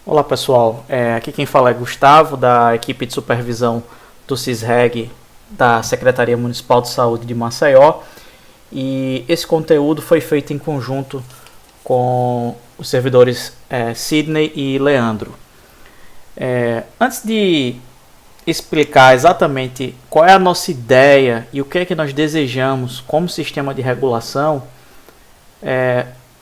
Olá pessoal, aqui quem fala é Gustavo, da equipe de supervisão do CISREG da Secretaria Municipal de Saúde de Maceió, e esse conteúdo foi feito em conjunto com os servidores Sidney e Leandro. Antes de explicar exatamente qual é a nossa ideia e o que é que nós desejamos como sistema de regulação,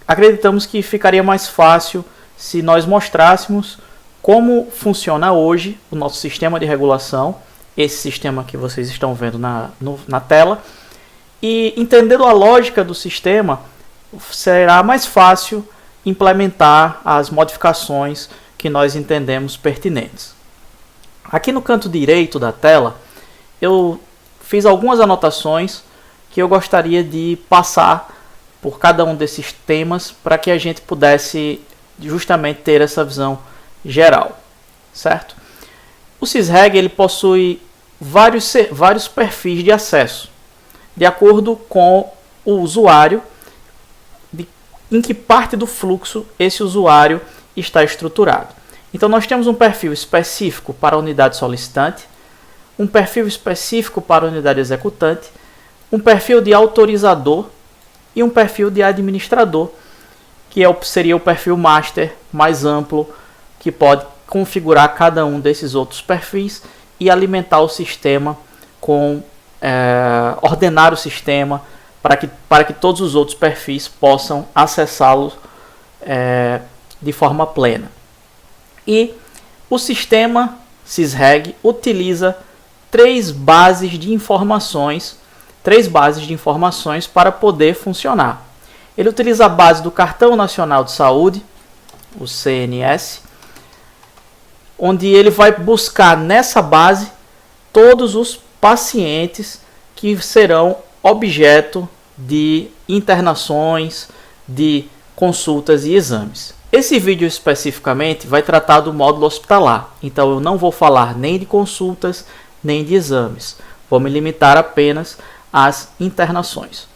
acreditamos que ficaria mais fácil se nós mostrássemos como funciona hoje o nosso sistema de regulação, esse sistema que vocês estão vendo na tela, e entendendo a lógica do sistema, será mais fácil implementar as modificações que nós entendemos pertinentes. Aqui no canto direito da tela, eu fiz algumas anotações que eu gostaria de passar por cada um desses temas para que a gente pudesse justamente ter essa visão geral, certo? O CISREG ele possui vários perfis de acesso, de acordo com o usuário, em que parte do fluxo esse usuário está estruturado. Então nós temos um perfil específico para a unidade solicitante, um perfil específico para a unidade executante, um perfil de autorizador e um perfil de administrador, que seria o perfil master mais amplo, que pode configurar cada um desses outros perfis e alimentar o sistema ordenar o sistema para que todos os outros perfis possam acessá-lo de forma plena. E o sistema CISREG utiliza três bases de informações para poder funcionar. Ele utiliza a base do Cartão Nacional de Saúde, o CNS, onde ele vai buscar nessa base todos os pacientes que serão objeto de internações, de consultas e exames. Esse vídeo especificamente vai tratar do módulo hospitalar, então eu não vou falar nem de consultas, nem de exames. Vou me limitar apenas às internações.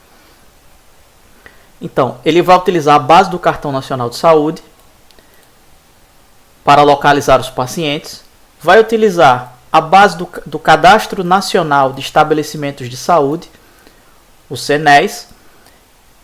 Então, ele vai utilizar a base do Cartão Nacional de Saúde para localizar os pacientes, vai utilizar a base do Cadastro Nacional de Estabelecimentos de Saúde, o CNES.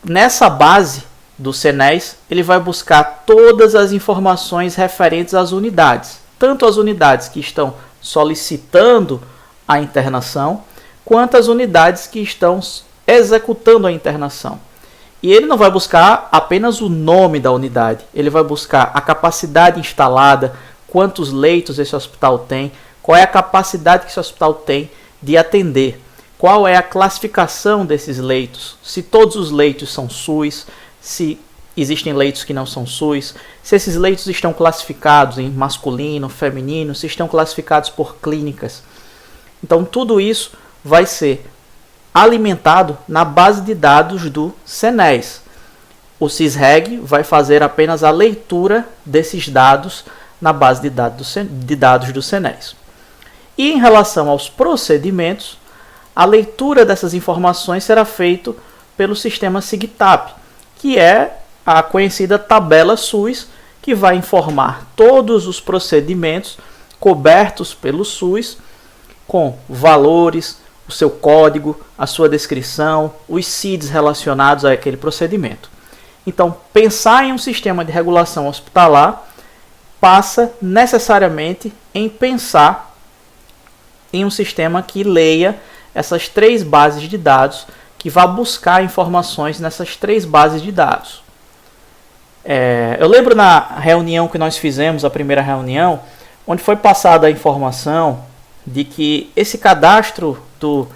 Nessa base do CNES, ele vai buscar todas as informações referentes às unidades, tanto as unidades que estão solicitando a internação, quanto as unidades que estão executando a internação. E ele não vai buscar apenas o nome da unidade, ele vai buscar a capacidade instalada, quantos leitos esse hospital tem, qual é a capacidade que esse hospital tem de atender, qual é a classificação desses leitos, se todos os leitos são SUS, se existem leitos que não são SUS, se esses leitos estão classificados em masculino, feminino, se estão classificados por clínicas. Então tudo isso vai ser alimentado na base de dados do CNES. O CISREG vai fazer apenas a leitura desses dados na base de dados do CNES. E em relação aos procedimentos, a leitura dessas informações será feita pelo sistema SIGTAP, que é a conhecida tabela SUS, que vai informar todos os procedimentos cobertos pelo SUS, com valores, o seu código, a sua descrição, os CIDs relacionados àquele procedimento. Então, pensar em um sistema de regulação hospitalar passa necessariamente em pensar em um sistema que leia essas três bases de dados, que vai buscar informações nessas três bases de dados. Eu lembro na reunião que nós fizemos, a primeira reunião, onde foi passada a informação de que esse cadastro do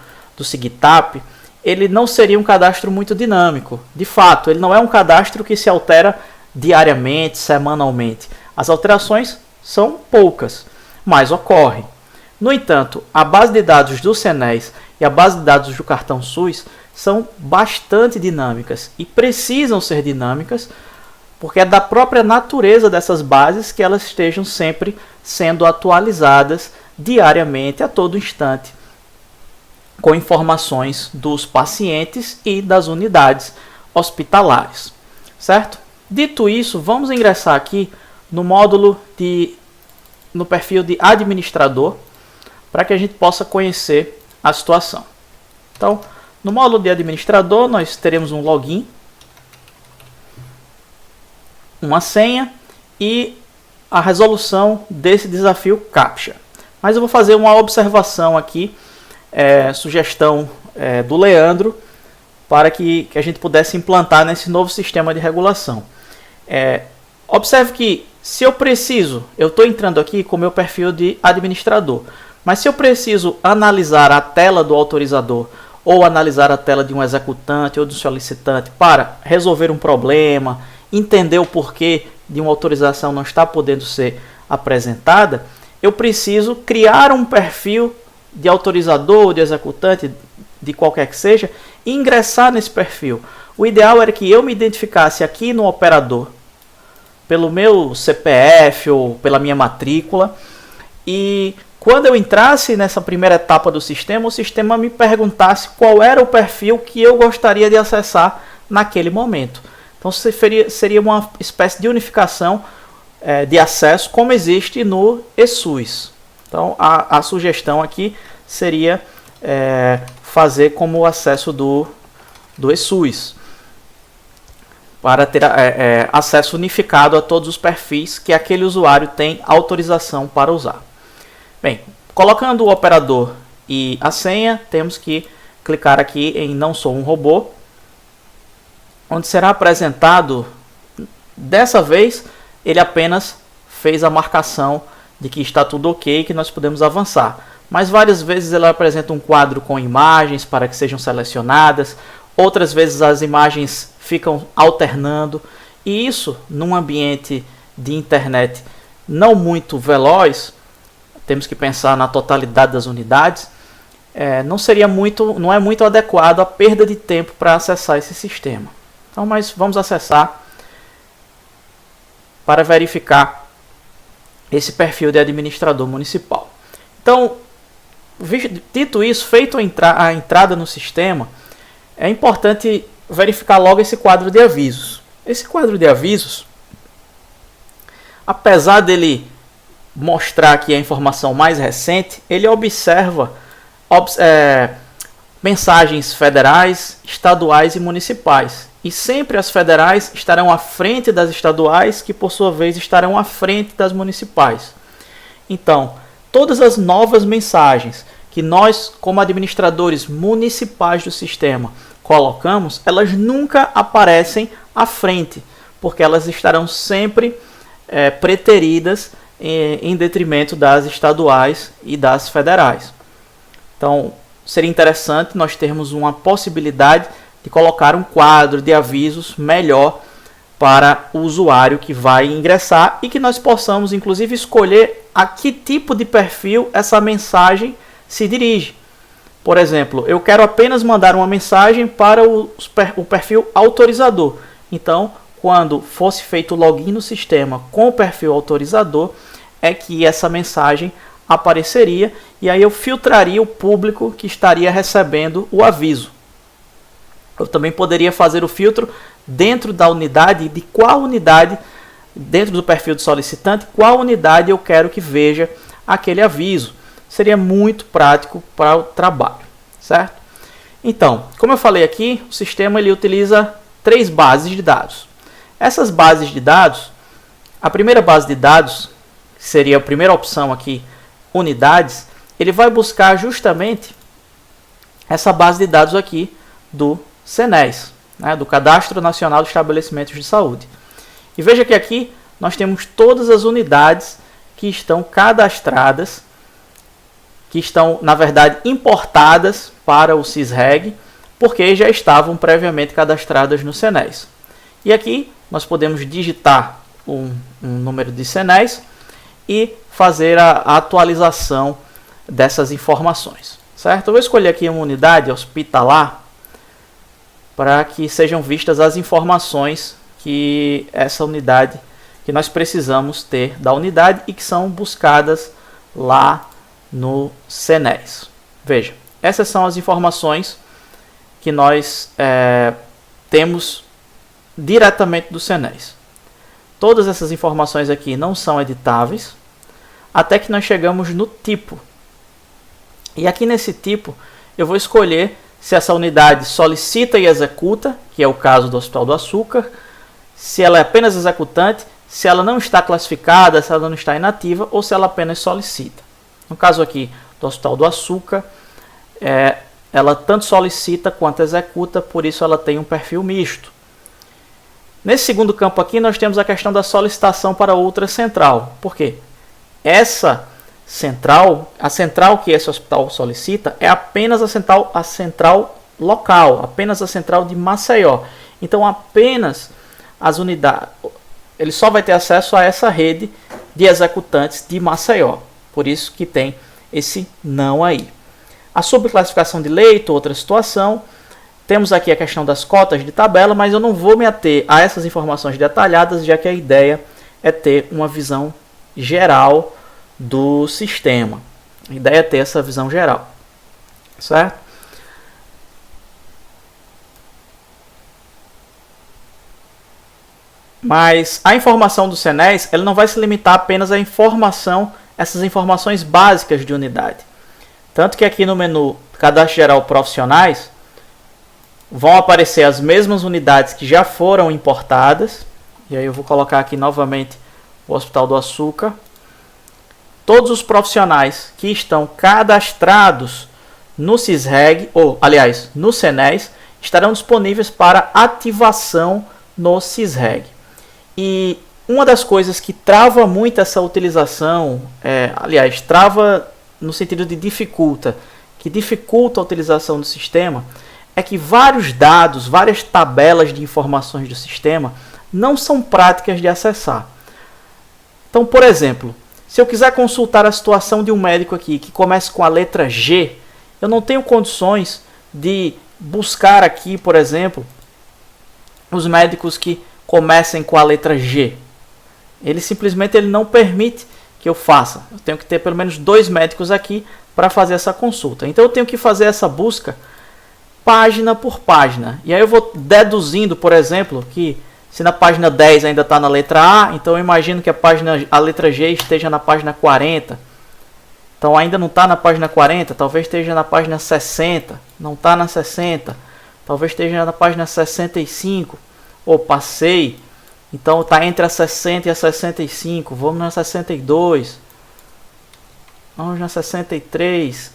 SIGTAP, ele não seria um cadastro muito dinâmico. De fato, ele não é um cadastro que se altera diariamente, semanalmente. As alterações são poucas, mas ocorrem. No entanto, a base de dados do CNES e a base de dados do cartão SUS são bastante dinâmicas e precisam ser dinâmicas porque é da própria natureza dessas bases que elas estejam sempre sendo atualizadas diariamente, a todo instante, com informações dos pacientes e das unidades hospitalares, certo? Dito isso, vamos ingressar aqui no perfil de administrador, para que a gente possa conhecer a situação. Então, no módulo de administrador, nós teremos um login, uma senha e a resolução desse desafio CAPTCHA. Mas eu vou fazer uma observação aqui, sugestão do Leandro, para que a gente pudesse implantar nesse novo sistema de regulação. Observe que se eu estou entrando aqui com o meu perfil de administrador, mas se eu preciso analisar a tela do autorizador ou analisar a tela de um executante ou de um solicitante para resolver um problema, entender o porquê de uma autorização não estar podendo ser apresentada, eu preciso criar um perfil de autorizador ou de executante, de qualquer que seja, e ingressar nesse perfil. O ideal era que eu me identificasse aqui no operador pelo meu CPF ou pela minha matrícula, e quando eu entrasse nessa primeira etapa do sistema, o sistema me perguntasse qual era o perfil que eu gostaria de acessar naquele momento. Então seria uma espécie de unificação de acesso, como existe no eSUS. Então a sugestão aqui seria fazer como o acesso do eSUS, para ter acesso unificado a todos os perfis que aquele usuário tem autorização para usar. Bem, colocando o operador e a senha, temos que clicar aqui em Não Sou um Robô, onde será apresentado, dessa vez, ele apenas fez a marcação de que está tudo ok e que nós podemos avançar. Mas várias vezes ele apresenta um quadro com imagens para que sejam selecionadas, outras vezes as imagens ficam alternando, e isso, num ambiente de internet não muito veloz, temos que pensar na totalidade das unidades, não é muito adequado a perda de tempo para acessar esse sistema. Então, mas vamos acessar para verificar esse perfil de administrador municipal. Então, dito isso, feito a entrada no sistema, é importante verificar logo esse quadro de avisos. Esse quadro de avisos, apesar dele mostrar aqui a informação mais recente, ele observa mensagens federais, estaduais e municipais. E sempre as federais estarão à frente das estaduais, que por sua vez estarão à frente das municipais. Então, todas as novas mensagens que nós, como administradores municipais do sistema, colocamos, elas nunca aparecem à frente, porque elas estarão sempre preteridas em detrimento das estaduais e das federais. Então, seria interessante nós termos uma possibilidade de colocar um quadro de avisos melhor para o usuário que vai ingressar e que nós possamos, inclusive, escolher a que tipo de perfil essa mensagem se dirige. Por exemplo, eu quero apenas mandar uma mensagem para o perfil autorizador. Então, quando fosse feito o login no sistema com o perfil autorizador, é que essa mensagem apareceria e aí eu filtraria o público que estaria recebendo o aviso. Eu também poderia fazer o filtro dentro da unidade, de qual unidade, dentro do perfil do solicitante, qual unidade eu quero que veja aquele aviso. Seria muito prático para o trabalho, certo? Então, como eu falei aqui, o sistema ele utiliza 3 bases de dados. Essas bases de dados, a primeira base de dados, que seria a primeira opção aqui, unidades, ele vai buscar justamente essa base de dados aqui do CNES, do Cadastro Nacional de Estabelecimentos de Saúde. E veja que aqui nós temos todas as unidades que estão cadastradas, que estão, na verdade, importadas para o SISREG, porque já estavam previamente cadastradas no CNES. E aqui nós podemos digitar um número de CNES e fazer a atualização dessas informações, certo? Eu vou escolher aqui uma unidade hospitalar para que sejam vistas as informações que essa unidade, que nós precisamos ter da unidade e que são buscadas lá no CNES. Veja, essas são as informações que nós temos diretamente do CNES. Todas essas informações aqui não são editáveis, até que nós chegamos no tipo. E aqui nesse tipo, eu vou escolher se essa unidade solicita e executa, que é o caso do Hospital do Açúcar, se ela é apenas executante, se ela não está classificada, se ela não está inativa, ou se ela apenas solicita. No caso aqui do Hospital do Açúcar, ela tanto solicita quanto executa, por isso ela tem um perfil misto. Nesse segundo campo aqui, nós temos a questão da solicitação para outra central. Por quê? Essa central, a central que esse hospital solicita, é apenas a central local, apenas a central de Maceió. Então, apenas as unidades, ele só vai ter acesso a essa rede de executantes de Maceió. Por isso que tem esse não aí. A subclassificação de leito, outra situação. Temos aqui a questão das cotas de tabela, mas eu não vou me ater a essas informações detalhadas, já que a ideia é ter uma visão geral do sistema. A ideia é ter essa visão geral, certo? Mas a informação do CENES, ela não vai se limitar apenas à informação, essas informações básicas de unidade. Tanto que aqui no menu Cadastro Geral Profissionais, vão aparecer as mesmas unidades que já foram importadas. E aí eu vou colocar aqui novamente o Hospital do Açúcar. Todos os profissionais que estão cadastrados no CISREG, ou aliás, no CENES, estarão disponíveis para ativação no CISREG. E uma das coisas que trava muito essa utilização, trava no sentido de que dificulta a utilização do sistema, é que vários dados, várias tabelas de informações do sistema não são práticas de acessar. Então, por exemplo, se eu quiser consultar a situação de um médico aqui que comece com a letra G, eu não tenho condições de buscar aqui, por exemplo, os médicos que comecem com a letra G. Ele simplesmente não permite que eu faça. Eu tenho que ter pelo menos 2 médicos aqui para fazer essa consulta. Então eu tenho que fazer essa busca página por página. E aí eu vou deduzindo, por exemplo, que se na página 10 ainda está na letra A, então eu imagino que a letra G esteja na página 40. Então ainda não está na página 40, talvez esteja na página 60. Não está na 60. Talvez esteja na página 65. Ou passei. Então está entre a 60 e a 65. Vamos na 62. Vamos na 63.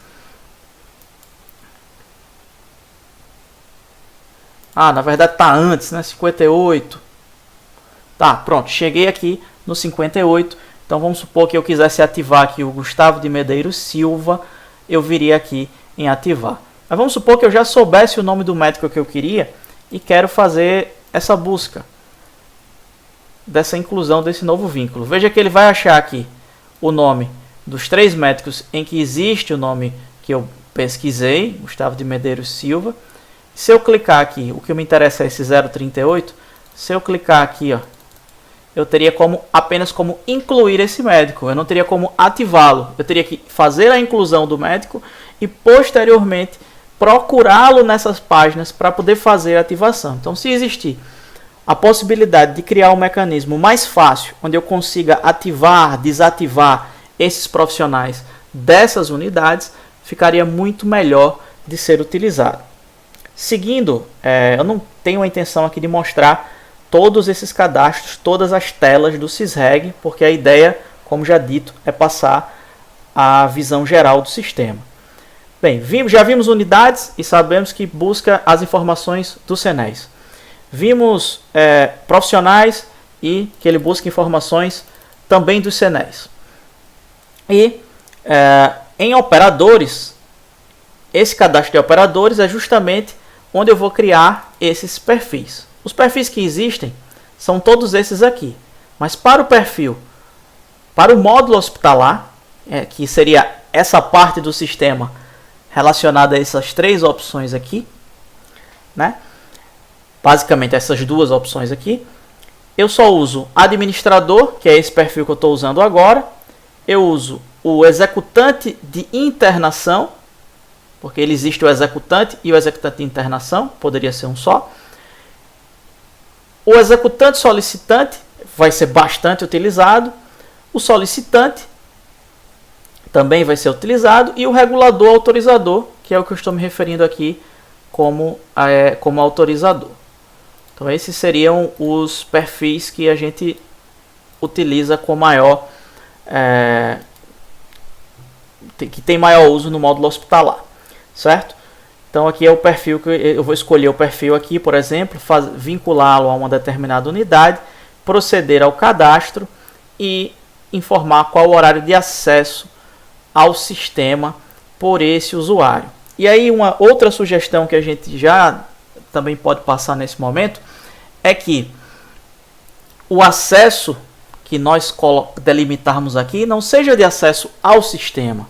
Na verdade está antes, né? 58. Tá, pronto. Cheguei aqui no 58. Então vamos supor que eu quisesse ativar aqui o Gustavo de Medeiros Silva. Eu viria aqui em ativar. Mas vamos supor que eu já soubesse o nome do médico que eu queria e quero fazer essa busca dessa inclusão desse novo vínculo. Veja que ele vai achar aqui o nome dos 3 médicos em que existe o nome que eu pesquisei, Gustavo de Medeiros Silva. Se eu clicar aqui, o que me interessa é esse 038. Se eu clicar aqui, eu teria apenas como incluir esse médico. Eu não teria como ativá-lo. Eu teria que fazer a inclusão do médico e posteriormente procurá-lo nessas páginas para poder fazer a ativação. Então, se existir a possibilidade de criar um mecanismo mais fácil, onde eu consiga ativar, desativar esses profissionais dessas unidades, ficaria muito melhor de ser utilizado. Seguindo, eu não tenho a intenção aqui de mostrar todos esses cadastros, todas as telas do CISREG, porque a ideia, como já dito, é passar a visão geral do sistema. Bem, já vimos unidades e sabemos que busca as informações do CENES. Vimos profissionais e que ele busca informações também do CENES. E em operadores, esse cadastro de operadores é justamente onde eu vou criar esses perfis. Os perfis que existem são todos esses aqui. Mas para o perfil, para o módulo hospitalar, que seria essa parte do sistema relacionada a essas 3 opções aqui, né? Basicamente essas 2 opções aqui, eu só uso administrador, que é esse perfil que eu estou usando agora. Eu uso o executante de internação, porque ele existe o executante e o executante de internação, poderia ser um só. O executante solicitante vai ser bastante utilizado, o solicitante também vai ser utilizado e o regulador autorizador, que é o que eu estou me referindo aqui como autorizador. Então esses seriam os perfis que a gente utiliza com maior, que tem maior uso no módulo hospitalar, certo? Então aqui é o perfil que eu vou escolher o perfil aqui, por exemplo, vinculá-lo a uma determinada unidade, proceder ao cadastro e informar qual o horário de acesso ao sistema por esse usuário. E aí uma outra sugestão que a gente já também pode passar nesse momento é que o acesso que nós delimitarmos aqui não seja de acesso ao sistema,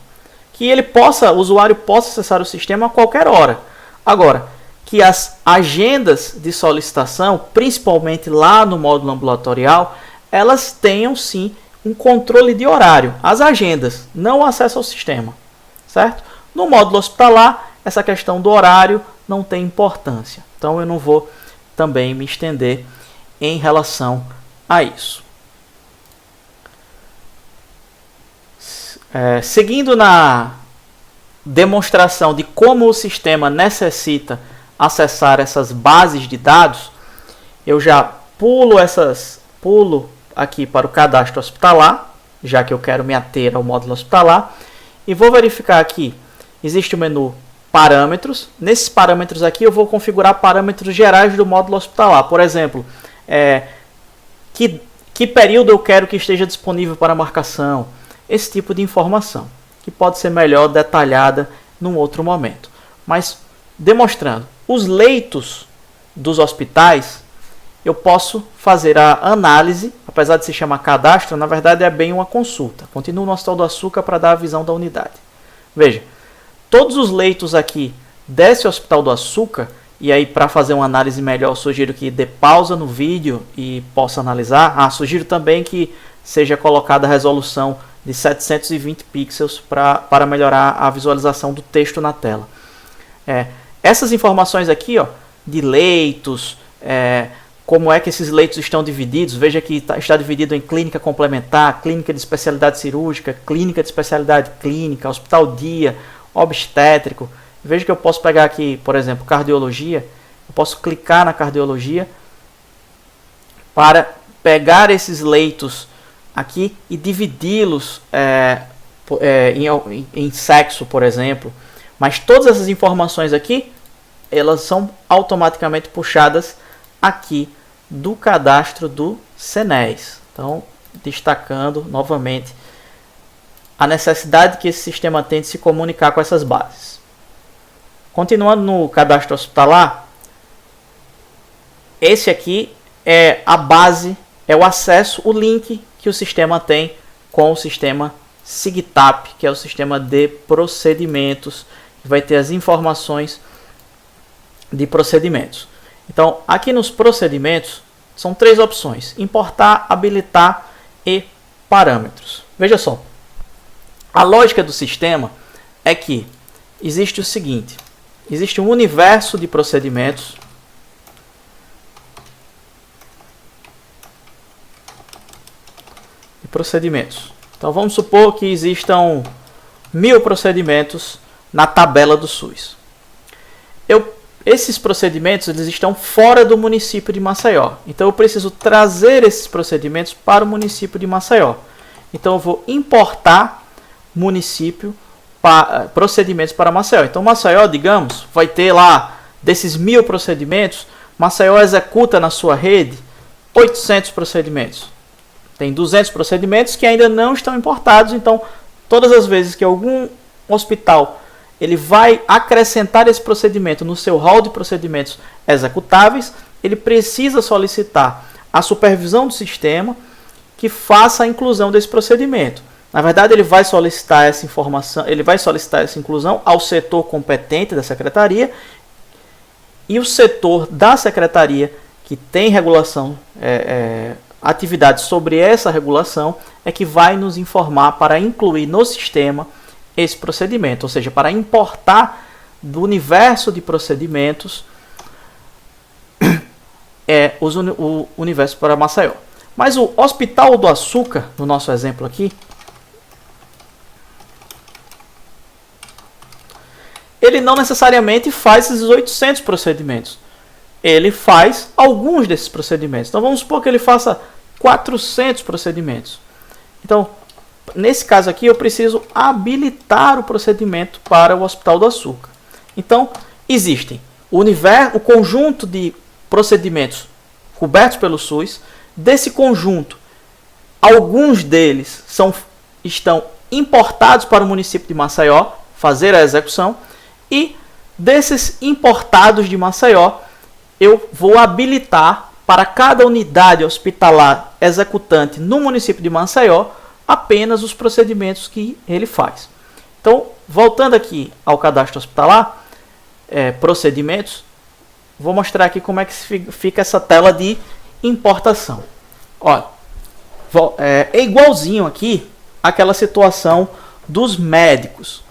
que o usuário possa acessar o sistema a qualquer hora. Agora, que as agendas de solicitação, principalmente lá no módulo ambulatorial, elas tenham sim um controle de horário, as agendas, não o acesso ao sistema, certo? No módulo hospitalar, essa questão do horário não tem importância, então eu não vou também me estender em relação a isso. Seguindo na demonstração de como o sistema necessita acessar essas bases de dados, eu já pulo aqui para o cadastro hospitalar, já que eu quero me ater ao módulo hospitalar, e vou verificar aqui, existe o menu parâmetros. Nesses parâmetros aqui eu vou configurar parâmetros gerais do módulo hospitalar, por exemplo, que período eu quero que esteja disponível para marcação, esse tipo de informação, que pode ser melhor detalhada num outro momento. Mas demonstrando, os leitos dos hospitais, eu posso fazer a análise, apesar de se chamar cadastro, na verdade é bem uma consulta. Continuo no Hospital do Açúcar para dar a visão da unidade. Veja, todos os leitos aqui desse Hospital do Açúcar, e aí para fazer uma análise melhor, sugiro que dê pausa no vídeo e possa analisar. Sugiro também que seja colocada a resolução de 720 pixels para melhorar a visualização do texto na tela. Essas informações aqui, de leitos, como é que esses leitos estão divididos, veja que está dividido em clínica complementar, clínica de especialidade cirúrgica, clínica de especialidade clínica, hospital dia, obstétrico. Veja que eu posso pegar aqui, por exemplo, cardiologia, eu posso clicar na cardiologia para pegar esses leitos aqui e dividi-los em sexo, por exemplo. Mas todas essas informações aqui, elas são automaticamente puxadas aqui do cadastro do CNES. Então, destacando novamente a necessidade que esse sistema tem de se comunicar com essas bases. Continuando no cadastro hospitalar, esse aqui é a base, é o acesso, o link que o sistema tem com o sistema SIGTAP, que é o sistema de procedimentos, que vai ter as informações de procedimentos. Então, aqui nos procedimentos, são três opções: importar, habilitar e parâmetros. Veja só, a lógica do sistema é que existe o seguinte: existe um universo de procedimentos Então vamos supor que existam 1000 procedimentos na tabela do SUS. Esses procedimentos eles estão fora do município de Maceió. Então eu preciso trazer esses procedimentos para o município de Maceió. Então eu vou importar procedimentos para Maceió. Então Maceió, digamos, vai ter lá, desses 1000 procedimentos, Maceió executa na sua rede 800 procedimentos. Tem 200 procedimentos que ainda não estão importados. Então todas as vezes que algum hospital ele vai acrescentar esse procedimento no seu hall de procedimentos executáveis, ele precisa solicitar a supervisão do sistema que faça a inclusão desse procedimento. Na verdade, ele vai solicitar essa informação, ele vai solicitar essa inclusão ao setor competente da secretaria, e o setor da secretaria que tem regulação, atividades sobre essa regulação, é que vai nos informar para incluir no sistema esse procedimento, ou seja, para importar do universo de procedimentos o universo para Maceió. Mas o Hospital do Açúcar, no nosso exemplo aqui, ele não necessariamente faz esses 800 procedimentos. Ele faz alguns desses procedimentos. Então vamos supor que ele faça 400 procedimentos. Então, nesse caso aqui, eu preciso habilitar o procedimento para o Hospital do Açúcar. Então, existem o conjunto de procedimentos cobertos pelo SUS. Desse conjunto, alguns deles estão importados para o município de Maceió fazer a execução. E desses importados de Maceió, eu vou habilitar para cada unidade hospitalar executante no município de Maceió apenas os procedimentos que ele faz. Então, voltando aqui ao cadastro hospitalar, procedimentos, vou mostrar aqui como é que fica essa tela de importação. Olha, é igualzinho aqui àquela situação dos médicos,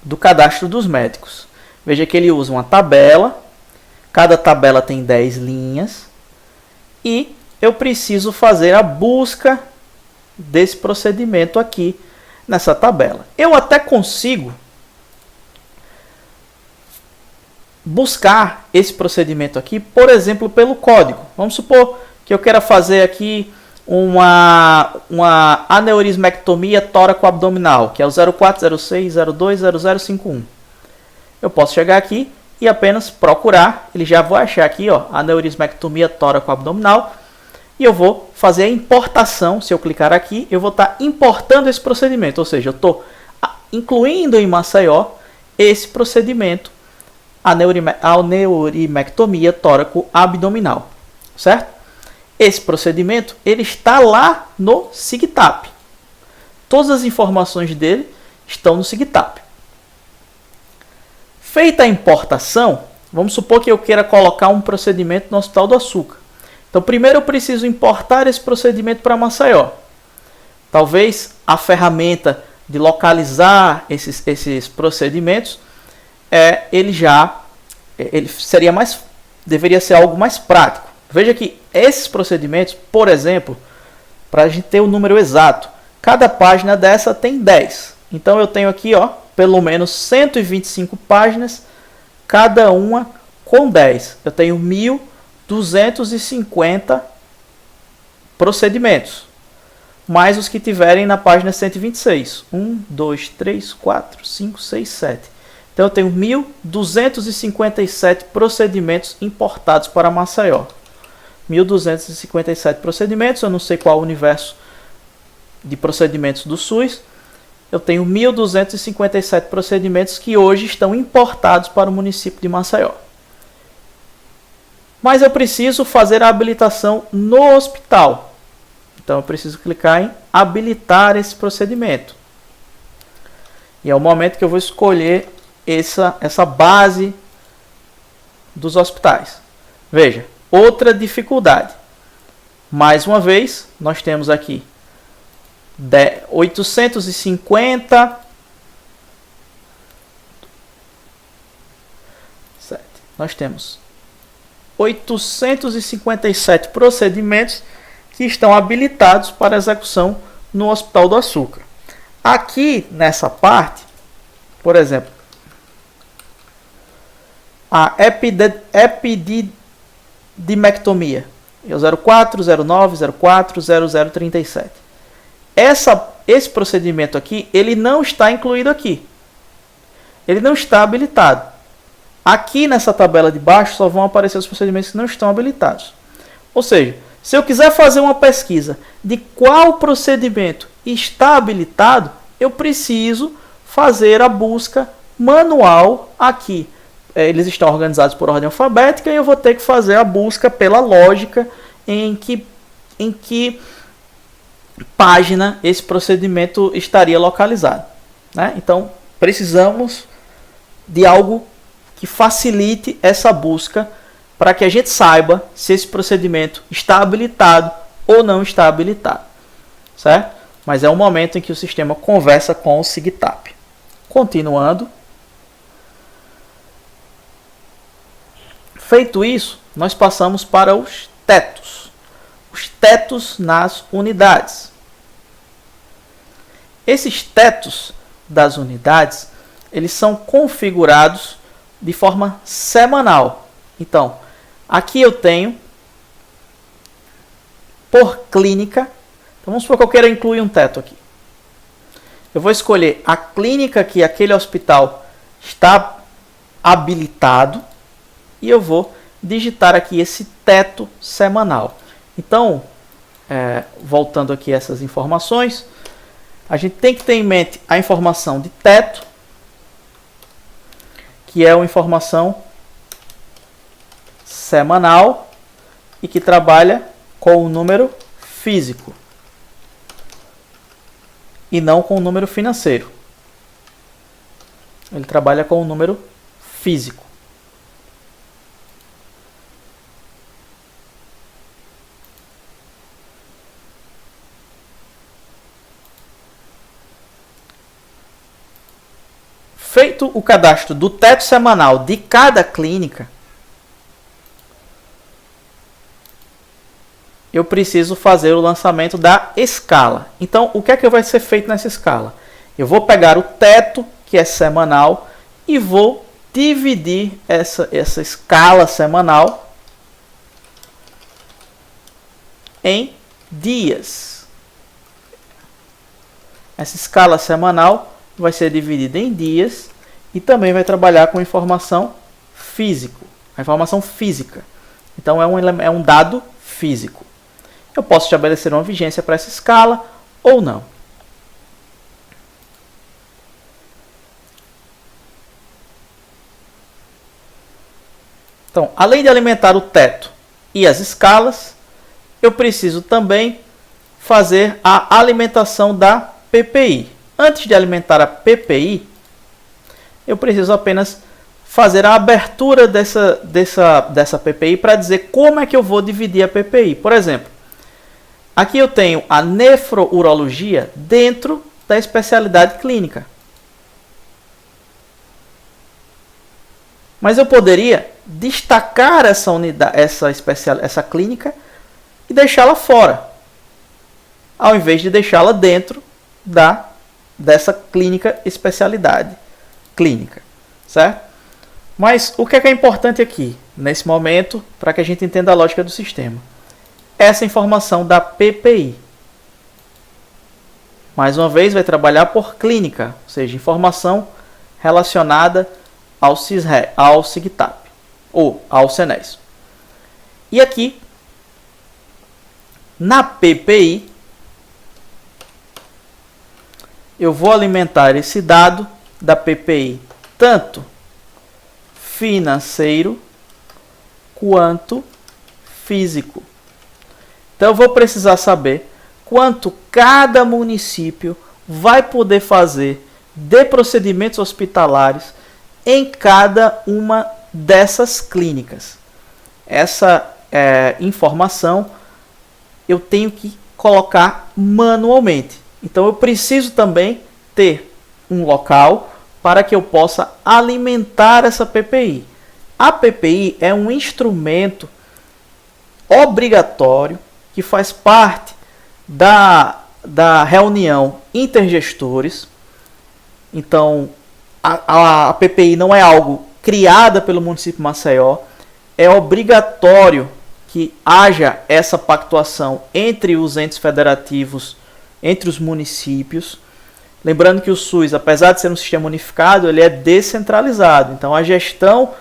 do cadastro dos médicos. Veja que ele usa uma tabela, cada tabela tem 10 linhas, e eu preciso fazer a busca desse procedimento aqui nessa tabela. Eu até consigo buscar esse procedimento aqui, por exemplo, pelo código. Vamos supor que eu queira fazer aqui uma aneurismectomia tóraco-abdominal, que é o 0406020051. Eu posso chegar aqui e apenas procurar, ele já vai achar aqui, ó, aneurismectomia tóraco-abdominal, e eu vou fazer a importação. Se eu clicar aqui, eu vou estar importando esse procedimento, ou seja, eu estou incluindo em Maceió esse procedimento, aneurimectomia tóraco-abdominal, certo? Esse procedimento, ele está lá no SIGTAP. Todas as informações dele estão no SIGTAP. Feita a importação, vamos supor que eu queira colocar um procedimento no Hospital do Açúcar. Então, primeiro eu preciso importar esse procedimento para Maceió. Talvez a ferramenta de localizar esses procedimentos, deveria ser algo mais prático. Veja que esses procedimentos, por exemplo, para a gente ter o número exato, cada página dessa tem 10. Então eu tenho aqui, ó, pelo menos 125 páginas, cada uma com 10. Eu tenho 1.250 procedimentos, mais os que tiverem na página 126. 1, 2, 3, 4, 5, 6, 7. Então eu tenho 1.257 procedimentos importados para Maceió. 1.257 procedimentos, eu não sei qual o universo de procedimentos do SUS. Eu tenho 1.257 procedimentos que hoje estão importados para o município de Maceió. Mas eu preciso fazer a habilitação no hospital. Então eu preciso clicar em habilitar esse procedimento. E é o momento que eu vou escolher essa base dos hospitais. Veja, outra dificuldade. Mais uma vez, nós temos aqui 850. Nós temos 857 procedimentos que estão habilitados para execução no Hospital do Açúcar. Aqui nessa parte, por exemplo, a epididimectomia, é o 04, 09, 04, 0037. Esse procedimento aqui, ele não está incluído aqui. Ele não está habilitado. Aqui nessa tabela de baixo só vão aparecer os procedimentos que não estão habilitados. Ou seja, se eu quiser fazer uma pesquisa de qual procedimento está habilitado, eu preciso fazer a busca manual aqui. Eles estão organizados por ordem alfabética e eu vou ter que fazer a busca pela lógica em que página esse procedimento estaria localizado, né? Então, precisamos de algo que facilite essa busca para que a gente saiba se esse procedimento está habilitado ou não está habilitado, certo? Mas é um momento em que o sistema conversa com o SIGTAP. Continuando. Feito isso, nós passamos para os tetos. os tetos nas unidades. Esses tetos das unidades, eles são configurados de forma semanal. Então, aqui eu tenho por clínica. Então, vamos supor que eu queira incluir um teto aqui. Eu vou escolher a clínica que aquele hospital está habilitado e eu vou digitar aqui esse teto semanal. Então, voltando aqui a essas informações, a gente tem que ter em mente a informação de teto, que é uma informação semanal e que trabalha com o número físico e não com o número financeiro. Ele trabalha com o número físico. Feito o cadastro do teto semanal de cada clínica, eu preciso fazer o lançamento da escala. Então, o que é que vai ser feito nessa escala? Eu vou pegar o teto, que é semanal, e vou dividir essa escala semanal em dias. Essa escala semanal vai ser dividida em dias e também vai trabalhar com informação físico, a informação física. Então é um dado físico. Eu posso estabelecer uma vigência para essa escala ou não. Então, além de alimentar o teto e as escalas, eu preciso também fazer a alimentação da PPI. Antes de alimentar a PPI, eu preciso apenas fazer a abertura dessa PPI para dizer como é que eu vou dividir a PPI. Por exemplo, aqui eu tenho a nefrourologia dentro da especialidade clínica. Mas eu poderia destacar essa unidade, essa clínica e deixá-la fora, ao invés de deixá-la dentro dessa clínica especialidade clínica, certo? Mas o que é importante aqui, nesse momento, para que a gente entenda a lógica do sistema? Essa informação da PPI. Mais uma vez, vai trabalhar por clínica, ou seja, informação relacionada ao CIGTAP ou ao CENES. E aqui, na PPI, eu vou alimentar esse dado da PPI tanto financeiro quanto físico. Então eu vou precisar saber quanto cada município vai poder fazer de procedimentos hospitalares em cada uma dessas clínicas. Essa informação eu tenho que colocar manualmente. Então eu preciso também ter um local para que eu possa alimentar essa PPI. A PPI é um instrumento obrigatório que faz parte da reunião intergestores. Então a PPI não é algo criada pelo município de Maceió, é obrigatório que haja essa pactuação entre os entes federativos, entre os municípios. Lembrando que o SUS, apesar de ser um sistema unificado, ele é descentralizado. Então a gestão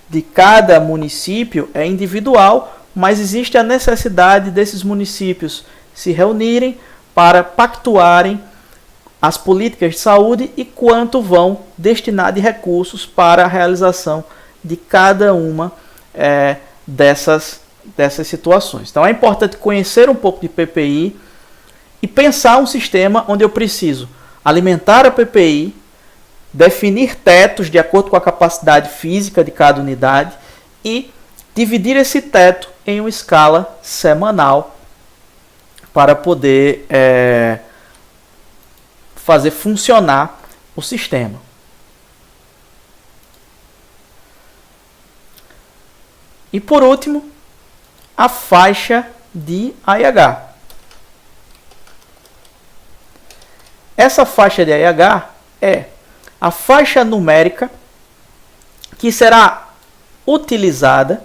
de cada município é individual, mas existe a necessidade desses municípios se reunirem para pactuarem as políticas de saúde e quanto vão destinar de recursos para a realização de cada uma dessas situações. Então é importante conhecer um pouco de PPI e pensar um sistema onde eu preciso alimentar a PPI, definir tetos de acordo com a capacidade física de cada unidade e dividir esse teto em uma escala semanal para poder fazer funcionar o sistema. E por último, a faixa de AIH. Essa faixa de AIH é a faixa numérica que será utilizada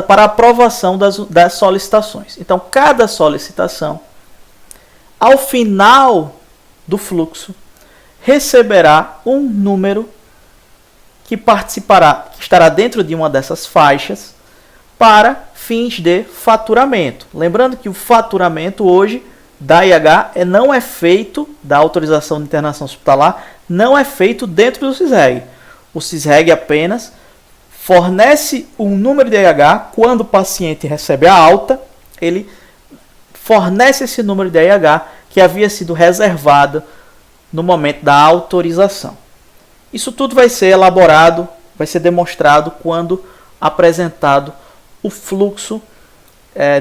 para aprovação das solicitações. Então, cada solicitação, ao final do fluxo, receberá um número que estará dentro de uma dessas faixas para fins de faturamento. Lembrando que o faturamento hoje da AIH não é feito, da autorização de internação hospitalar, não é feito dentro do CISREG. O CISREG apenas fornece um número de AIH. Quando o paciente recebe a alta, ele fornece esse número de AIH que havia sido reservado no momento da autorização. Isso tudo vai ser elaborado, vai ser demonstrado quando apresentado o fluxo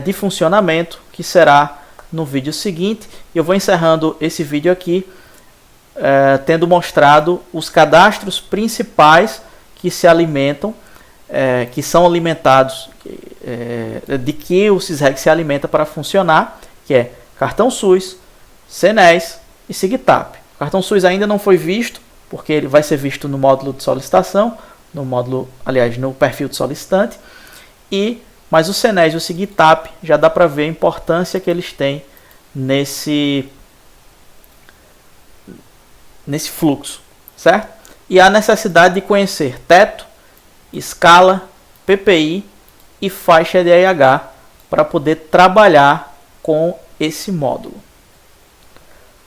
de funcionamento, que será no vídeo seguinte. Eu vou encerrando esse vídeo aqui, tendo mostrado os cadastros principais que se alimentam, que são alimentados, de que o CISREG se alimenta para funcionar, que é cartão SUS, CNES e SIGTAP. O cartão SUS ainda não foi visto, porque ele vai ser visto no módulo de solicitação, no perfil do solicitante, mas o CNES e o SIGTAP já dá para ver a importância que eles têm nesse fluxo, certo? E a necessidade de conhecer teto, escala, PPI e faixa de AIH para poder trabalhar com esse módulo.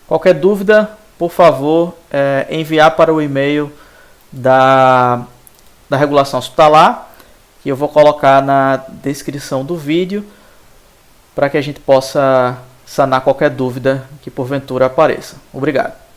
Qualquer dúvida, por favor, enviar para o e-mail da regulação hospitalar, que eu vou colocar na descrição do vídeo, para que a gente possa sanar qualquer dúvida que porventura apareça. Obrigado.